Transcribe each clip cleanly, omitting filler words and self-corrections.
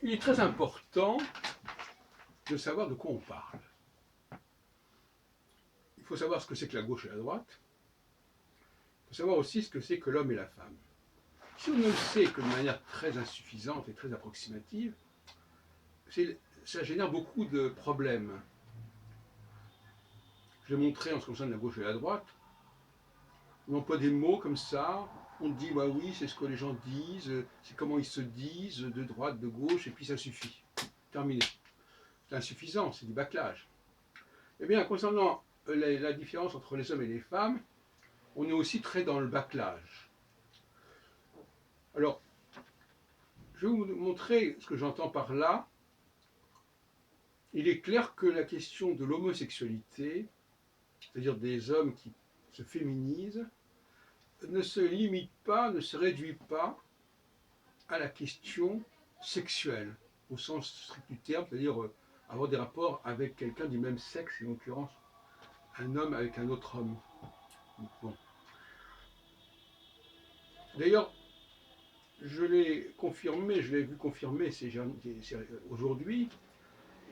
Il est très important de savoir de quoi on parle. Il faut savoir ce que c'est que la gauche et la droite. Il faut savoir aussi ce que c'est que l'homme et la femme. Si on ne le sait que de manière très insuffisante et très approximative, ça génère beaucoup de problèmes. Je l'ai montré en ce qui concerne la gauche et la droite. On emploie des mots comme ça, on dit bah oui, c'est ce que les gens disent, c'est comment ils se disent, de droite, de gauche, et puis ça suffit. Terminé. C'est insuffisant, c'est du bâclage. Eh bien, concernant la différence entre les hommes et les femmes, on est aussi très dans le bâclage. Alors, je vais vous montrer ce que j'entends par là. Il est clair que la question de l'homosexualité, c'est-à-dire des hommes qui se féminisent, ne se limite pas, ne se réduit pas à la question sexuelle, au sens strict du terme, c'est-à-dire avoir des rapports avec quelqu'un du même sexe, en l'occurrence un homme avec un autre homme. Bon. D'ailleurs, je l'ai confirmé, je l'ai vu confirmer aujourd'hui.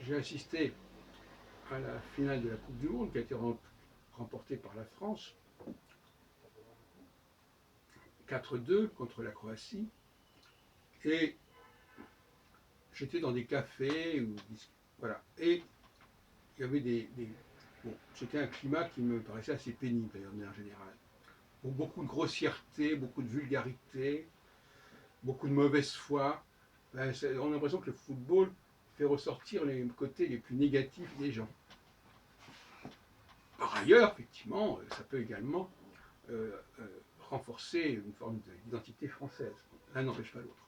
J'ai assisté à la finale de la Coupe du Monde qui a été remportée par la France, 4-2 contre la Croatie. Et j'étais dans des cafés, voilà. Et il y avait bon, c'était un climat qui me paraissait assez pénible d'ailleurs, de manière générale. Bon, beaucoup de grossièreté, beaucoup de vulgarité, beaucoup de mauvaise foi. Ben, on a l'impression que le football fait ressortir les côtés les plus négatifs des gens. Par ailleurs, effectivement, ça peut également renforcer une forme d'identité française. L'un n'empêche pas l'autre.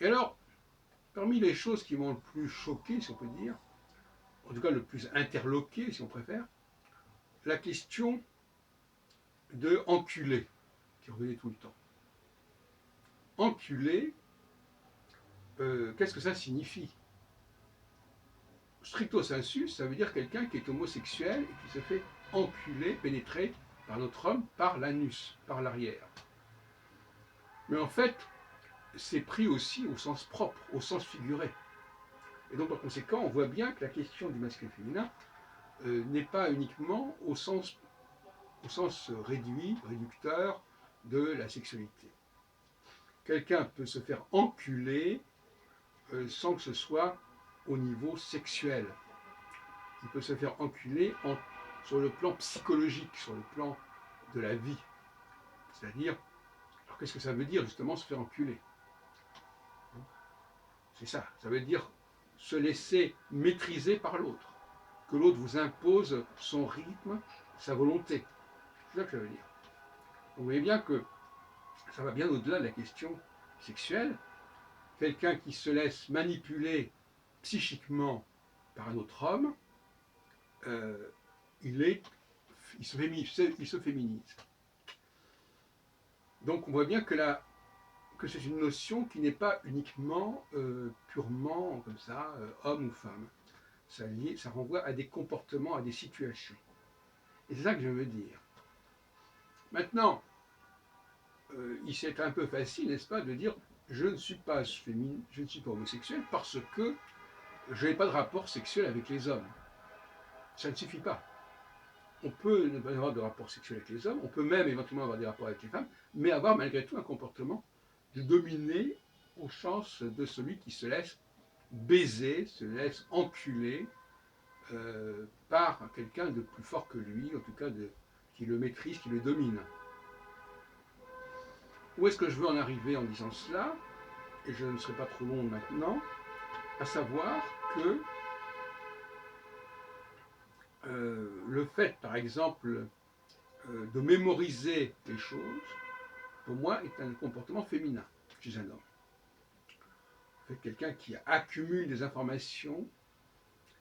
Et alors, parmi les choses qui m'ont le plus choqué, si on peut dire, en tout cas le plus interloqué, si on préfère, la question de enculé, qui revenait tout le temps. Enculé, qu'est-ce que ça signifie? Stricto sensu, ça veut dire quelqu'un qui est homosexuel et qui se fait enculer, pénétrer par notre homme, par l'anus, par l'arrière. Mais en fait, c'est pris aussi au sens propre, au sens figuré. Et donc par conséquent, on voit bien que la question du masculin féminin n'est pas uniquement au sens réduit, réducteur de la sexualité. Quelqu'un peut se faire enculer sans que ce soit au niveau sexuel. Il peut se faire enculer sur le plan psychologique, sur le plan de la vie. C'est-à-dire, alors qu'est-ce que ça veut dire justement se faire enculer? C'est ça, ça veut dire se laisser maîtriser par l'autre, que l'autre vous impose son rythme, sa volonté. C'est ça que ça veut dire. Vous voyez bien que ça va bien au-delà de la question sexuelle. Quelqu'un qui se laisse manipuler psychiquement par un autre homme, il se féminise. Donc on voit bien que c'est une notion qui n'est pas uniquement purement comme ça, homme ou femme. Ça renvoie à des comportements, à des situations. Et c'est ça que je veux dire. Maintenant, c'est un peu facile, n'est-ce pas, de dire je ne suis pas féminine, je ne suis pas homosexuel parce que je n'ai pas de rapport sexuel avec les hommes. Ça ne suffit pas. On peut ne pas avoir de rapport sexuel avec les hommes, on peut même éventuellement avoir des rapports avec les femmes, mais avoir malgré tout un comportement de dominé au sens de celui qui se laisse baiser, se laisse enculer par quelqu'un de plus fort que lui, en tout cas qui le maîtrise, qui le domine. Où est-ce que je veux en arriver en disant cela? Et je ne serai pas trop long maintenant, à savoir que le fait, par exemple, de mémoriser les choses, pour moi, est un comportement féminin chez un homme. En fait, quelqu'un qui accumule des informations,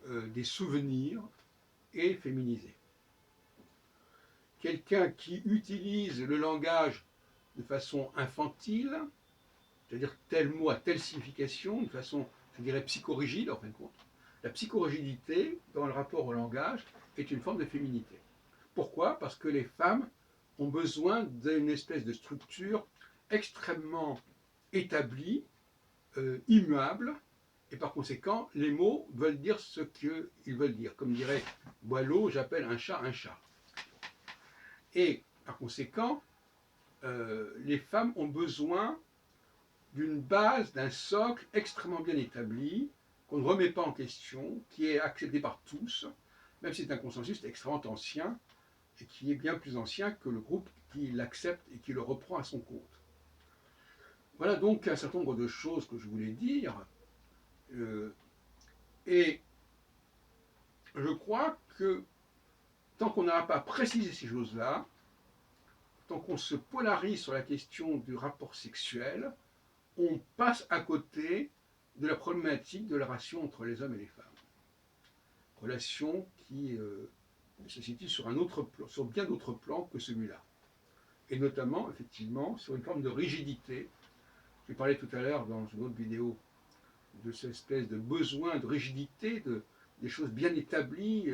des souvenirs, est féminisé. Quelqu'un qui utilise le langage de façon infantile, c'est-à-dire tel mot a telle signification, de façon, je dirais, psychorigide en fin de compte. La psychorigidité, dans le rapport au langage, est une forme de féminité. Pourquoi? Parce que les femmes ont besoin d'une espèce de structure extrêmement établie immuables, et par conséquent, les mots veulent dire ce qu'ils veulent dire. Comme dirait Boileau, j'appelle un chat un chat. Et par conséquent, les femmes ont besoin d'une base, d'un socle extrêmement bien établi, qu'on ne remet pas en question, qui est accepté par tous, même si c'est un consensus extrêmement ancien, et qui est bien plus ancien que le groupe qui l'accepte et qui le reprend à son compte. Voilà donc un certain nombre de choses que je voulais dire. Et je crois que tant qu'on n'aura pas précisé ces choses-là, tant qu'on se polarise sur la question du rapport sexuel, on passe à côté de la problématique de la relation entre les hommes et les femmes. Relation qui se situe sur un autre plan, sur bien d'autres plans que celui-là. Et notamment, effectivement, sur une forme de rigidité. Je parlais tout à l'heure dans une autre vidéo de cette espèce de besoin de rigidité, des choses bien établies,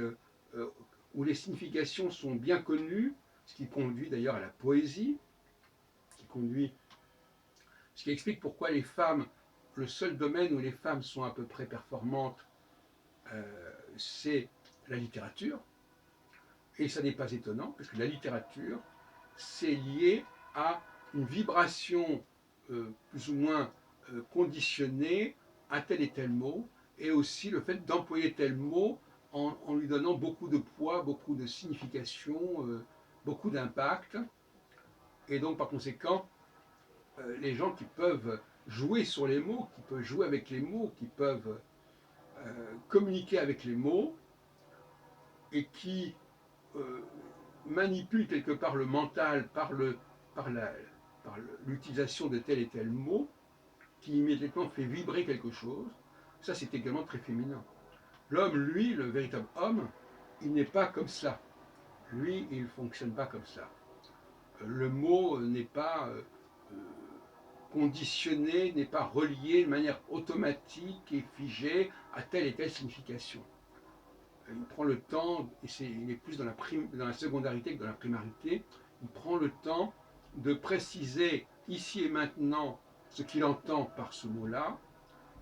où les significations sont bien connues, ce qui conduit d'ailleurs à la poésie, ce qui explique pourquoi les femmes, le seul domaine où les femmes sont à peu près performantes, c'est la littérature. Et ça n'est pas étonnant, parce que la littérature, c'est lié à une vibration plus ou moins conditionnée à tel et tel mot, et aussi le fait d'employer tel mot en lui donnant beaucoup de poids, beaucoup de signification, beaucoup d'impact. Et donc par conséquent, les gens qui peuvent jouer sur les mots, qui peuvent jouer avec les mots, qui peuvent communiquer avec les mots, et qui manipulent quelque part le mental par l'utilisation de tel et tel mot, qui immédiatement fait vibrer quelque chose, ça c'est également très féminin. L'homme, lui, le véritable homme, il n'est pas comme ça. Lui, il ne fonctionne pas comme ça. Le mot n'est pas conditionné, n'est pas relié de manière automatique et figée à telle et telle signification. Il prend le temps, et il est plus dans la secondarité que dans la primarité, il prend le temps de préciser ici et maintenant ce qu'il entend par ce mot-là,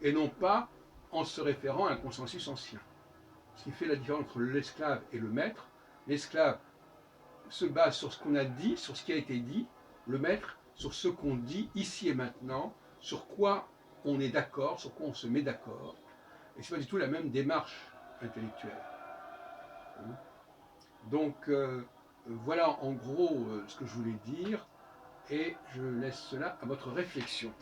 et non pas en se référant à un consensus ancien. Ce qui fait la différence entre l'esclave et le maître. L'esclave se base sur ce qu'on a dit, sur ce qui a été dit, le maître sur ce qu'on dit ici et maintenant, sur quoi on est d'accord, sur quoi on se met d'accord. Et ce n'est pas du tout la même démarche intellectuelle. Donc voilà en gros ce que je voulais dire, et je laisse cela à votre réflexion.